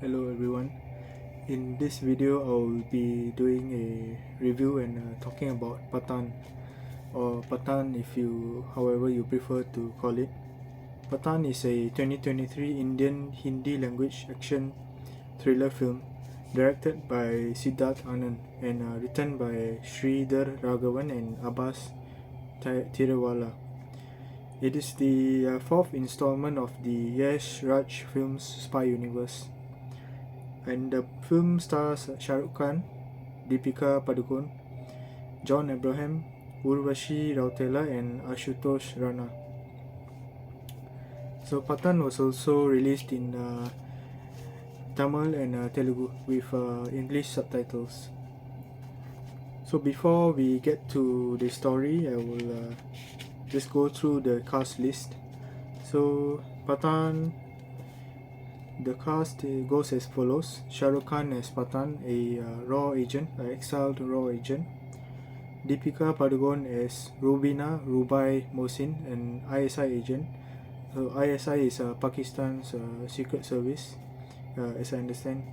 Hello everyone. In this video I will be doing a review and talking about Pathaan, or Pathaan if you however you prefer to call it. Pathaan is a 2023 Indian Hindi language action thriller film directed by Siddharth Anand and written by Sridhar Raghavan and Abbas Tirewala. It is the fourth installment of the Yash Raj Films spy universe, and the film stars Shah Rukh Khan, Deepika Padukone, John Abraham, Urvashi Rautela and Ashutosh Rana. So Pathaan was also released in Tamil and Telugu with English subtitles. So before we get to the story, I will just go through the cast list. So Pathaan, the cast goes as follows: Shah Rukh Khan as Pathaan, a raw agent, an exiled raw agent. Deepika Padukone as Rubina Rubai Mohsin, an ISI agent. So ISI is Pakistan's secret service, as I understand.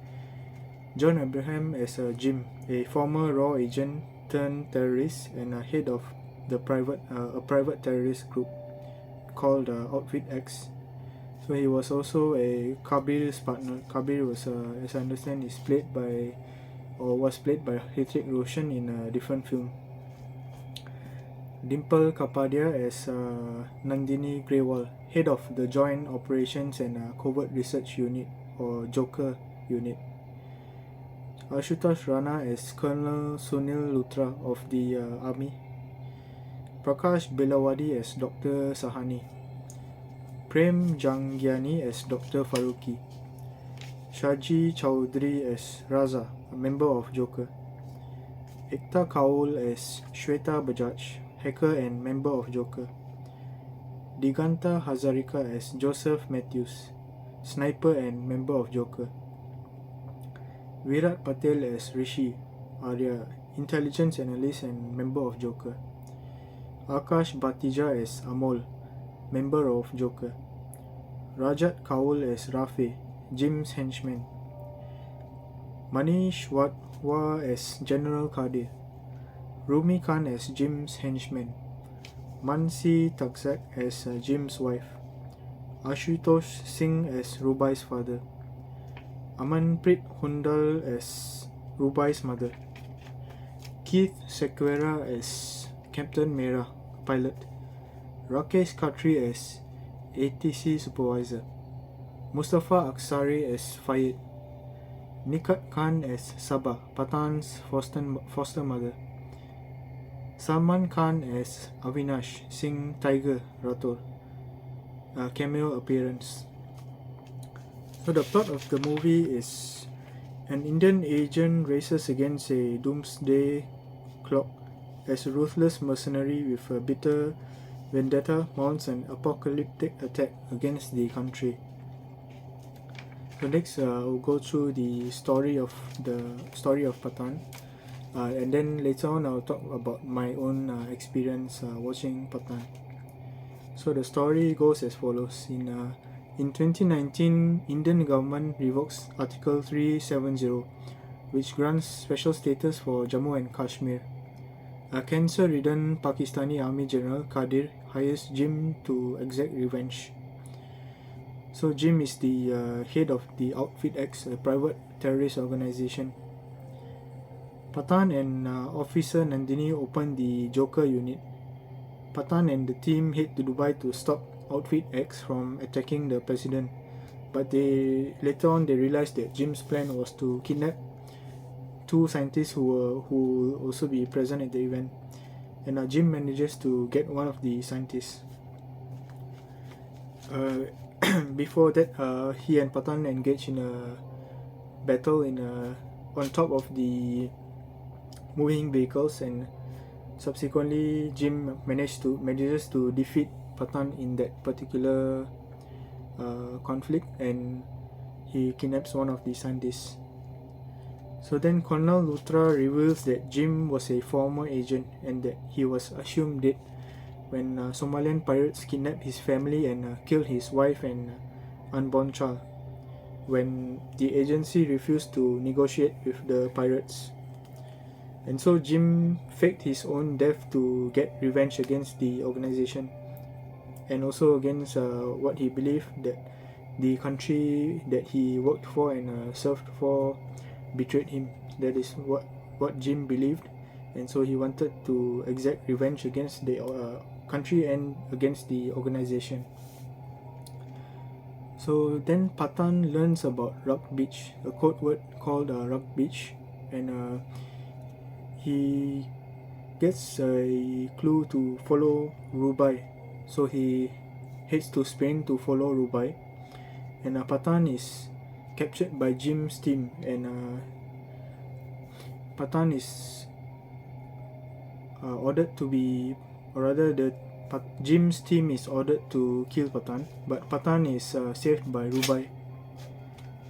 John Abraham as Jim, a former raw agent turned terrorist and head of a private terrorist group called Outfit X. So he was also a Kabir's partner. Kabir was, as I understand, was played by Hrithik Roshan in a different film. Dimple Kapadia as Nandini Grewal, head of the Joint Operations and Covert Research Unit, or Joker Unit. Ashutosh Rana as Colonel Sunil Luthra of the Army. Prakash Belawadi as Dr. Sahani. Prem Jangiani as Dr. Faruqi. Shaji Chowdhury as Raza, a member of Joker. Ekta Kaul as Shweta Bajaj, hacker and member of Joker. Diganta Hazarika as Joseph Matthews, sniper and member of Joker. Virat Patel as Rishi Arya, intelligence analyst and member of Joker. Akash Batija as Amol, member of Joker. Rajat Kaul as Rafe, Jim's henchman. Manish Watwa as General Kadir. Rumi Khan as Jim's henchman. Mansi Takzak as Jim's wife. Ashutosh Singh as Rubai's father. Amanpreet Hundal as Rubai's mother. Keith Sequeira as Captain Mera, pilot. Rakesh Khatri as ATC supervisor. Mustafa Aksari as Fayed. Nikat Khan as Sabah, Pathaan's foster mother. Salman Khan as Avinash Singh Tiger Rathore, a cameo appearance. So the plot of the movie is an Indian agent races against a doomsday clock as a ruthless mercenary with a bitter vendetta mounts an apocalyptic attack against the country. So next, I'll go through the story of Pathaan, and then later on I'll talk about my own experience watching Pathaan. So the story goes as follows: in 2019, Indian government revokes Article 370, which grants special status for Jammu and Kashmir. A cancer-ridden Pakistani Army General Kadir hires Jim to exact revenge. So Jim is the head of the Outfit X, a private terrorist organization. Pathaan and Officer Nandini open the Joker unit. Pathaan and the team head to Dubai to stop Outfit X from attacking the president, but later on they realized that Jim's plan was to kidnap two scientists who will also be present at the event, and Jim manages to get one of the scientists. Before that, he and Pathaan engage in a battle on top of the moving vehicles, and subsequently Jim manages to defeat Pathaan in that particular conflict, and he kidnaps one of the scientists. So then Colonel Luthra reveals that Jim was a former agent and that he was assumed dead when Somalian pirates kidnapped his family and killed his wife and unborn child. when the agency refused to negotiate with the pirates. And so Jim faked his own death to get revenge against the organization, and also against what he believed that the country that he worked for and served for betrayed him. That is what Jim believed, and so he wanted to exact revenge against the country and against the organization. So then Pathaan learns about Rock Beach, a code word called Rock Beach, and he gets a clue to follow Rubai. So he heads to Spain to follow Rubai, and Pathaan is captured by Jim's team, and Pathaan is ordered to be, or rather Jim's team is ordered to kill Pathaan, but Pathaan is saved by Rubai.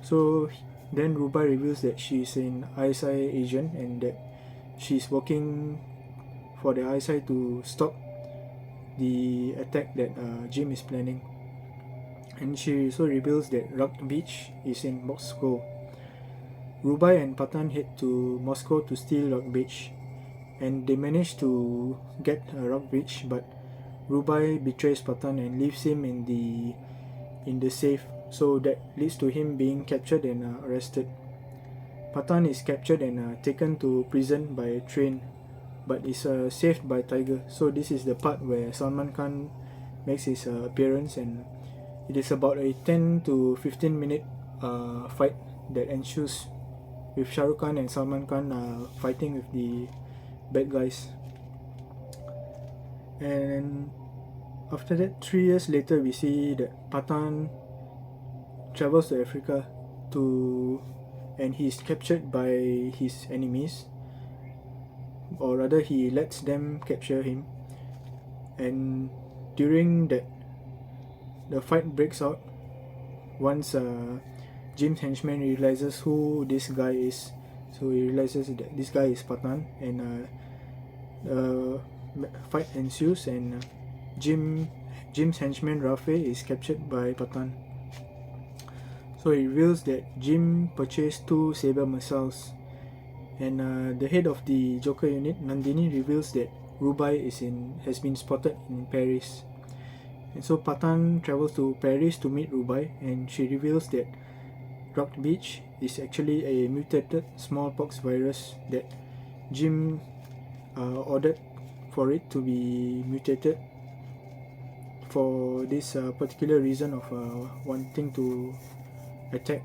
So then Rubai reveals that she is an ISI agent and that she is working for the ISI to stop the attack that Jim is planning. And she also reveals that Rock Beach is in Moscow. Rubai and Pathaan head to Moscow to steal Rock Beach, and they manage to get Rock Beach, but Rubai betrays Pathaan and leaves him in the safe, so that leads to him being captured and arrested. Pathaan is captured and taken to prison by a train, but is saved by Tiger. So this is the part where Salman Khan makes his appearance, and it is about a 10 to 15 minute fight that ensues with Shah Rukh Khan and Salman Khan fighting with the bad guys. And after that, 3 years later, we see that Pathaan travels to Africa and he is captured by his enemies, or rather he lets them capture him. And during that, the fight breaks out once Jim's henchman realizes who this guy is. So he realizes that this guy is Pathaan, and fight ensues, and Jim's henchman Rafe is captured by Pathaan. So he reveals that Jim purchased 2 saber missiles, and the head of the Joker unit, Nandini, reveals that Rubai has been spotted in Paris. And so Pathaan travels to Paris to meet Rubai, and she reveals that Rock Beach is actually a mutated smallpox virus that Jim ordered for it to be mutated for this particular reason of wanting to attack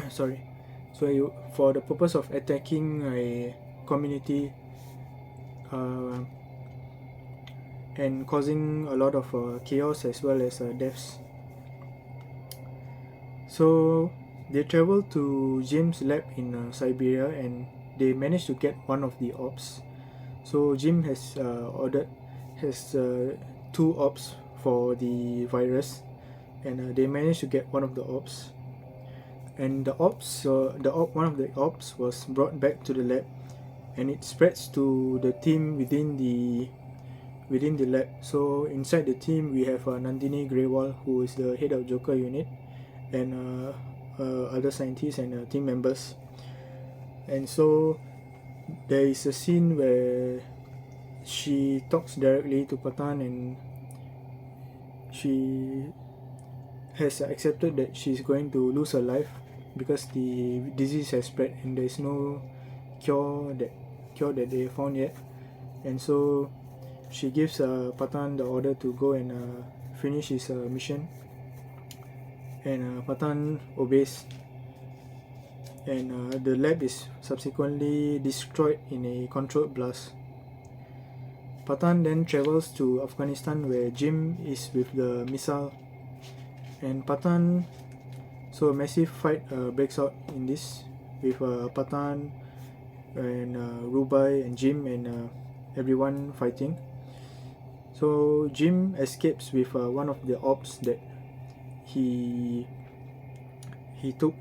sorry, so for the purpose of attacking a community and causing a lot of chaos as well as deaths. So they travel to Jim's lab in Siberia, and they manage to get one of the ops. So Jim has 2 ops for the virus, and they managed to get one of the ops. And one of the ops was brought back to the lab, and it spreads to the team within the lab. So inside the team we have Nandini Grewal, who is the head of Joker unit, and other scientists and team members. And so there is a scene where she talks directly to Pathaan, and she has accepted that she's going to lose her life because the disease has spread and there is no cure that they found yet. And so she gives Pathaan the order to go and finish his mission, and Pathaan obeys, and the lab is subsequently destroyed in a controlled blast. Pathaan then travels to Afghanistan, where Jim is with the missile, and Pathaan, so a massive fight breaks out in this with Pathaan and Rubai and Jim and everyone fighting. So Jim escapes with one of the ops that he took,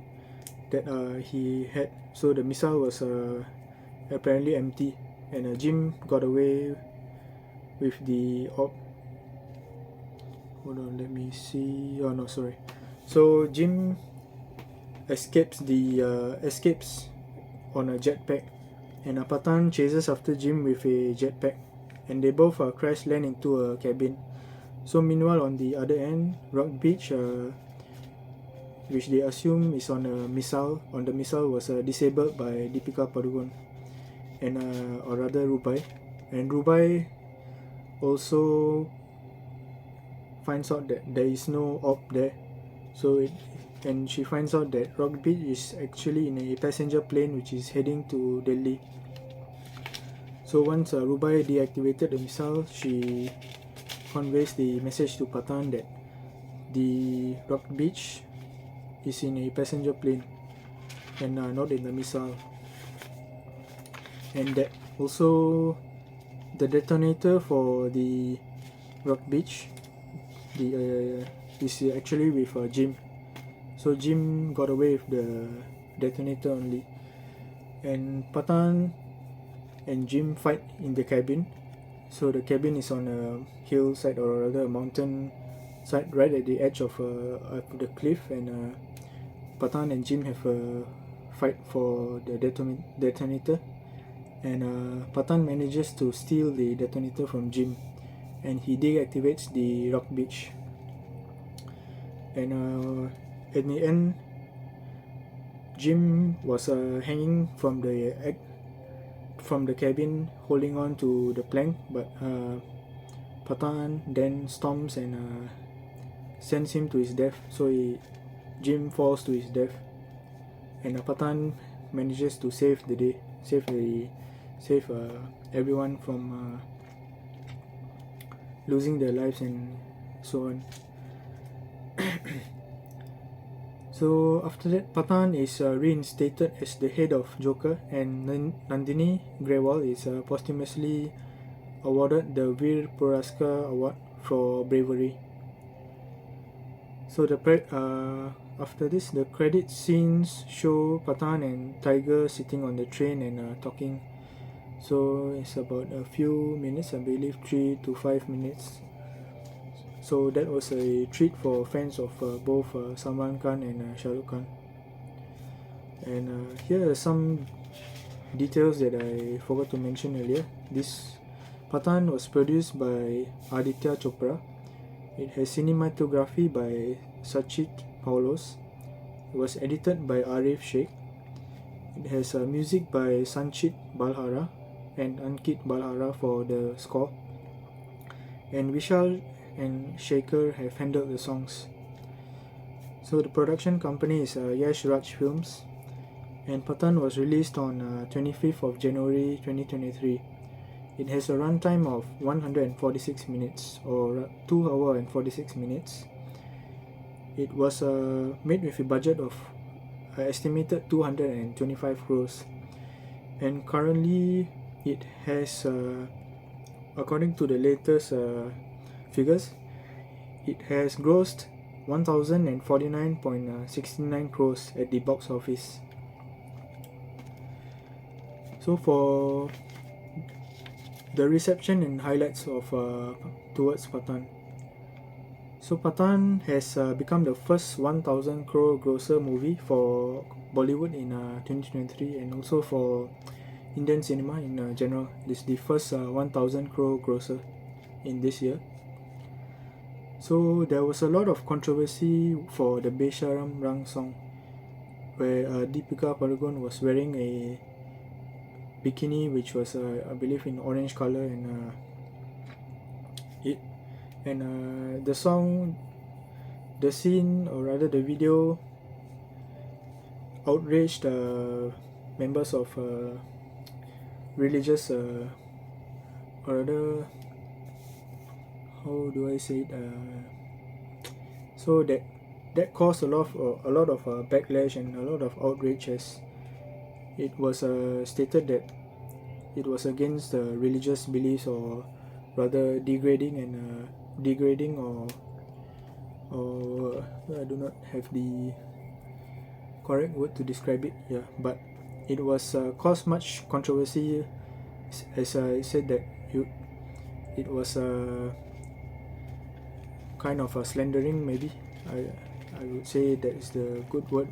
that he had. So the missile was apparently empty, and Jim got away with the op, hold on, let me see. Oh no, sorry. So Jim escapes on a jetpack, and Pathaan chases after Jim with a jetpack, and they both crash land into a cabin. So meanwhile, on the other end, Rock Beach, which they assume is on a missile, was disabled by Deepika Padukone, and or rather Rubai, and Rubai also finds out that there is no op there, and she finds out that Rock Beach is actually in a passenger plane which is heading to Delhi. So once Rubai deactivated the missile, she conveys the message to Pathaan that the Rock Beach is in a passenger plane and not in the missile, and that also the detonator for the Rock Beach is actually with Jim. So Jim got away with the detonator only, and Pathaan and Jim fight in the cabin. So the cabin is on a hillside, or rather a mountain side, right at the edge of the cliff, and Pathaan and Jim have a fight for the detonator, and Pathaan manages to steal the detonator from Jim, and he deactivates the Rock Beach. And in the end, Jim was hanging from the cabin, holding on to the plank, but Pathaan then storms and sends him to his death. So Jim falls to his death, and Pathaan manages to save the day, save everyone from losing their lives and so on. So after that, Pathaan is reinstated as the head of Joker, and Nandini Grewal is posthumously awarded the Veer Puraskar Award for bravery. So after this, the credit scenes show Pathaan and Tiger sitting on the train and talking. So it's about a few minutes, I believe 3 to 5 minutes. So that was a treat for fans of both Salman Khan and Shah Rukh Khan. And here are some details that I forgot to mention earlier. This Pathaan was produced by Aditya Chopra. It has cinematography by Sachit Paulos. It was edited by Arif Sheikh. It has music by Sanchit Balhara and Ankit Balhara for the score. And Vishal and Shaker have handled the songs. So the production company is Yash Raj Films, and Pathaan was released on 25th of January 2023. It has a runtime of 146 minutes, or 2 hours and 46 minutes. It was made with a budget of estimated 225 crores, and currently it has, according to the latest figures, it has grossed 1049.69 crores at the box office. So for the reception and highlights of towards Pathaan. So Pathaan has become the first 1000 crore grosser movie for Bollywood in 2023, and also for Indian cinema in general. This is the first 1000 crore grosser in this year. So there was a lot of controversy for the Besharam Rang song, where Deepika Padukone was wearing a bikini which was I believe in orange color, and the song, the scene, or rather the video, outraged members of religious, or rather, how do I say it? So that caused a lot of backlash and a lot of outrage, as it was stated that it was against religious beliefs, or rather degrading or I do not have the correct word to describe it. Yeah, but it was caused much controversy, as I said that it was kind of slandering, maybe. I would say that is the good word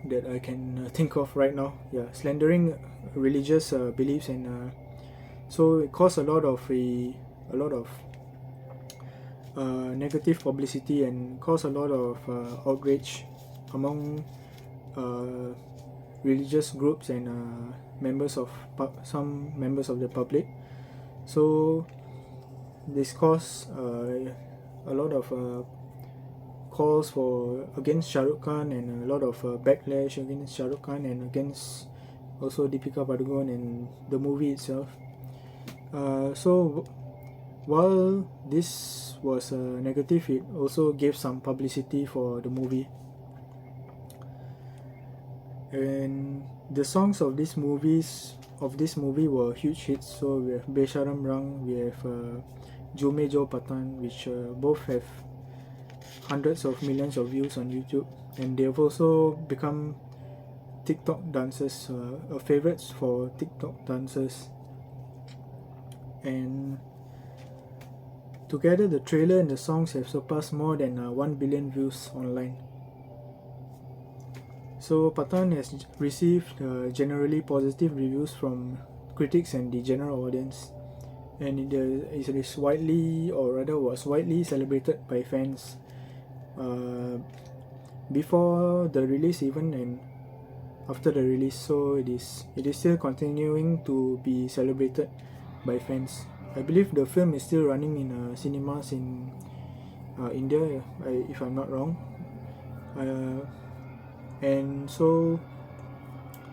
that I can think of right now. Yeah, slandering religious beliefs, and so it caused a lot of negative publicity and caused a lot of outrage among uh, religious groups and members of some members of the public. So this caused a lot of calls for against Shah Rukh Khan, and a lot of backlash against Shah Rukh Khan and against also Deepika Padukone and the movie itself. So while this was negative, it also gave some publicity for the movie. And the songs of this movie were huge hits. So we have Besharam Rang, we have Jume Jo Pathaan, which both have hundreds of millions of views on YouTube, and they have also become TikTok dancers, favorites for TikTok dancers. And together, the trailer and the songs have surpassed more than 1 billion views online. So Pathaan has received generally positive reviews from critics and the general audience, and it is widely, or rather was widely celebrated by fans before the release even and after the release. So it is still continuing to be celebrated by fans. I believe the film is still running in cinemas in India, if I'm not wrong. And so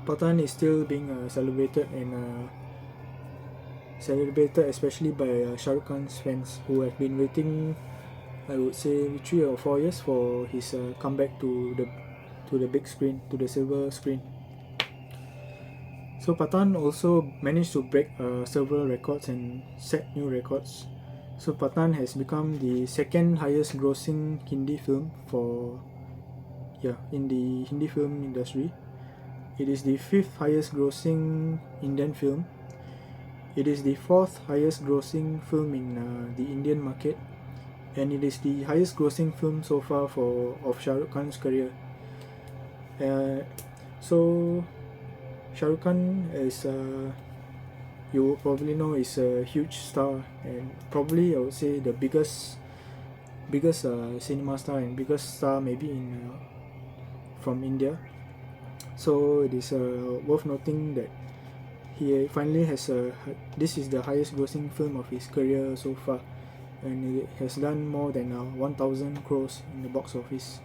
Pathaan is still being celebrated, and celebrated especially by Shah Rukh Khan's fans, who have been waiting, I would say, 3 or 4 years for his comeback to the big screen, to the silver screen. So Pathaan also managed to break several records and set new records. So Pathaan has become the second highest grossing Hindi film in the Hindi film industry. It is the fifth highest grossing Indian film. It is the fourth highest grossing film in the Indian market, and it is the highest grossing film so far of Shah Rukh Khan's career. So Shah Rukh Khan is, you probably know, is a huge star, and probably I would say the biggest cinema star and biggest star maybe in from India. So it is worth noting that he finally has this is the highest grossing film of his career so far, and it has done more than 1,000 crores in the box office.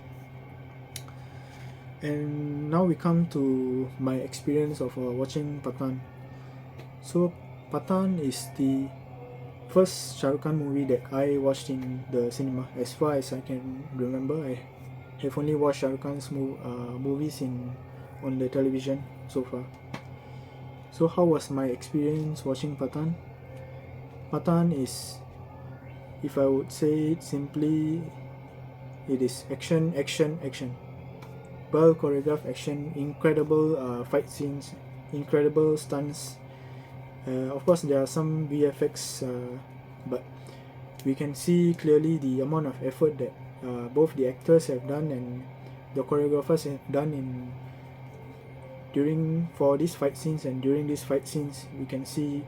And now we come to my experience of watching Pathaan. So Pathaan is the first Shah Rukh Khan movie that I watched in the cinema. As far as I can remember, I have only watched Shah Rukh Khan's movies on the television so far. So how was my experience watching Pathaan? Pathaan is, if I would say it simply, it is action, action, action. Well choreographed action, incredible fight scenes, incredible stunts. Of course, there are some VFX, but we can see clearly the amount of effort that both the actors have done and the choreographers have done for these fight scenes. And during these fight scenes, we can see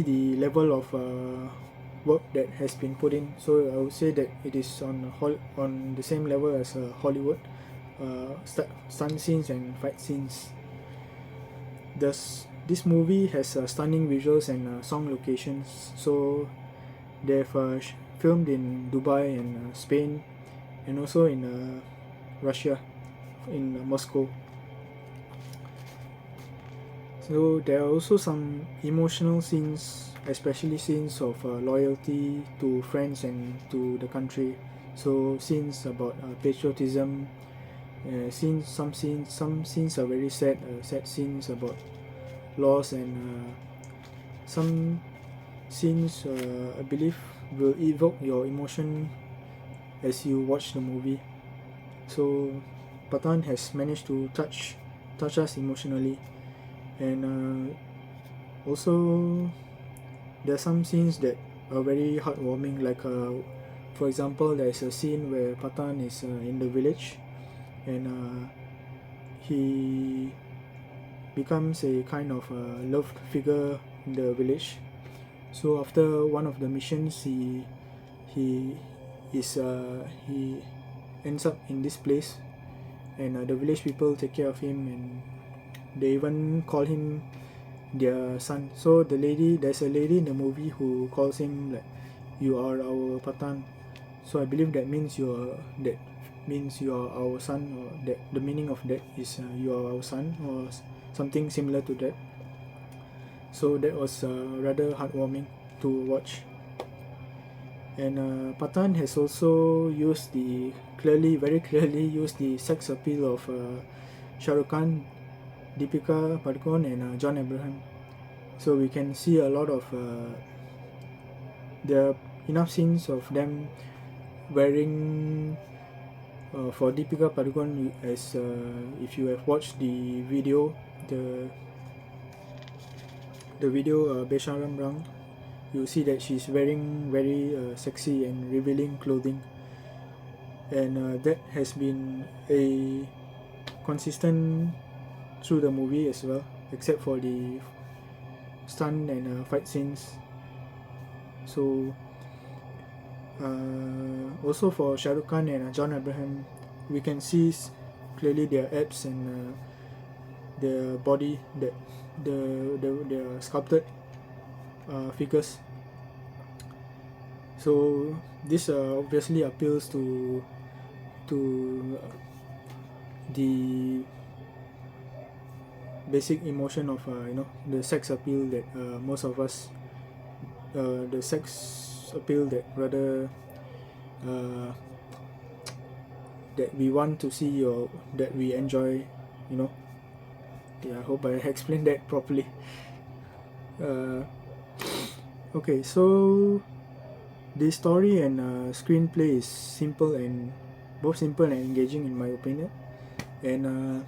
the level of work that has been put in. So I would say that it is on the same level as Hollywood stunt scenes and fight scenes. This movie has stunning visuals and song locations. So they've filmed in Dubai and Spain, and also in Russia, in Moscow. So there are also some emotional scenes, especially scenes of loyalty to friends and to the country. So scenes about patriotism. Some scenes are very sad scenes about loss, and some scenes I believe will evoke your emotion as you watch the movie. So Pathaan has managed to touch us emotionally, and also there are some scenes that are very heartwarming. Like for example, there is a scene where Pathaan is in the village, and he becomes a kind of loved figure in the village. So after one of the missions, he he ends up in this place, and the village people take care of him, and they even call him their son. So there's a lady in the movie who calls him like, "You are our Pathaan." So I believe that means you are our son, or that the meaning of that is you are our son, or something similar to that. So that was rather heartwarming to watch. And Pathaan has also used very clearly used the sex appeal of Shah Rukh Khan, Deepika Padukone, and John Abraham. So we can see a lot of there are enough scenes of them wearing for Deepika Padukone, as if you have watched the video, the video Besharam Rang, you see that she's wearing very sexy and revealing clothing, and that has been a consistent through the movie as well, except for the stunt and fight scenes. So also for Shah Rukh Khan and John Abraham, we can see clearly their abs and their body, that their sculpted figures. So this obviously appeals to the basic emotion of the sex appeal that most of us the sex appeal that rather uh, that we want to see, or that we enjoy, you know. Yeah, I hope I explained that properly. Okay, so the story and screenplay is both simple and engaging in my opinion, and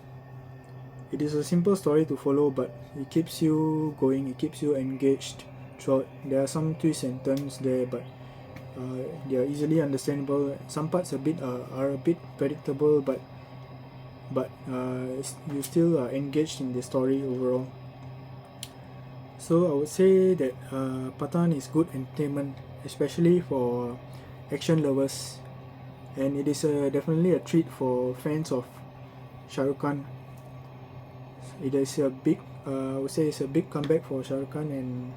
it is a simple story to follow, but it keeps you going, it keeps you engaged throughout. There are some twists and turns there, but they are easily understandable. Some parts are a bit predictable, but you still are engaged in the story overall. So I would say that Pathaan is good entertainment, especially for action lovers, and it is definitely a treat for fans of Shah Rukh Khan. It is a big, I would say, it's a big comeback for Shah Rukh Khan, and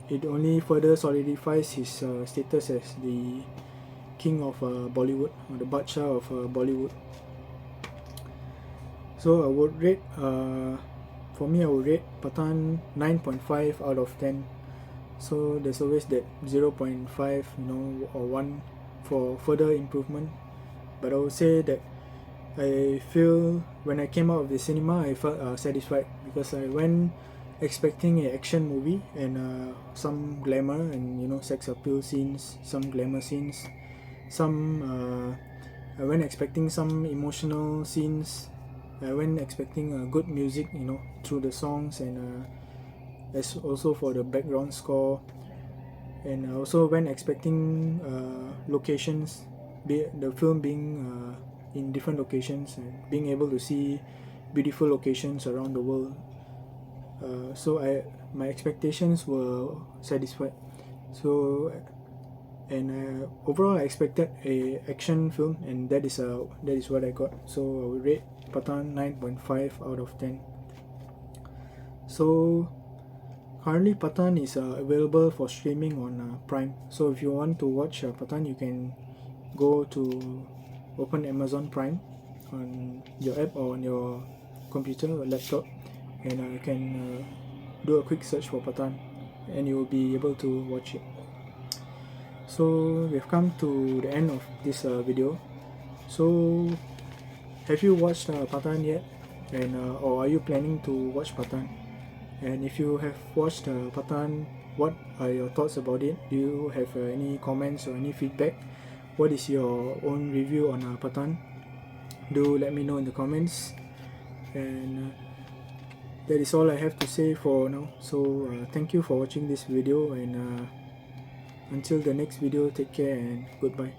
it only further solidifies his status as the king of Bollywood, or the Badshah of Bollywood. So I would rate, for me, I would rate Pathaan 9.5 out of 10. So there's always that 0.5, or 1 for further improvement. But I would say that I feel when I came out of the cinema, I felt satisfied, because I went expecting an action movie and some glamour and sex appeal scenes, some glamour scenes, I went expecting some emotional scenes. I went expecting good music, through the songs, and as also for the background score, and I also went expecting locations, the film being in different locations, and being able to see beautiful locations around the world. So my expectations were satisfied. So, and overall I expected a action film, and that is what I got. So I would rate Pathaan 9.5 out of 10. So currently Pathaan is available for streaming on Prime. So if you want to watch Pathaan, you can go to open Amazon Prime on your app or on your computer or laptop, and you can do a quick search for Pathaan, and you will be able to watch it. So we've come to the end of this video. So have you watched Pathaan yet, and or are you planning to watch Pathaan? And if you have watched Pathaan, what are your thoughts about it? Do you have any comments or any feedback? What is your own review on Pathaan? Do let me know in the comments. And that is all I have to say for now. So thank you for watching this video, and Until the next video, take care and goodbye.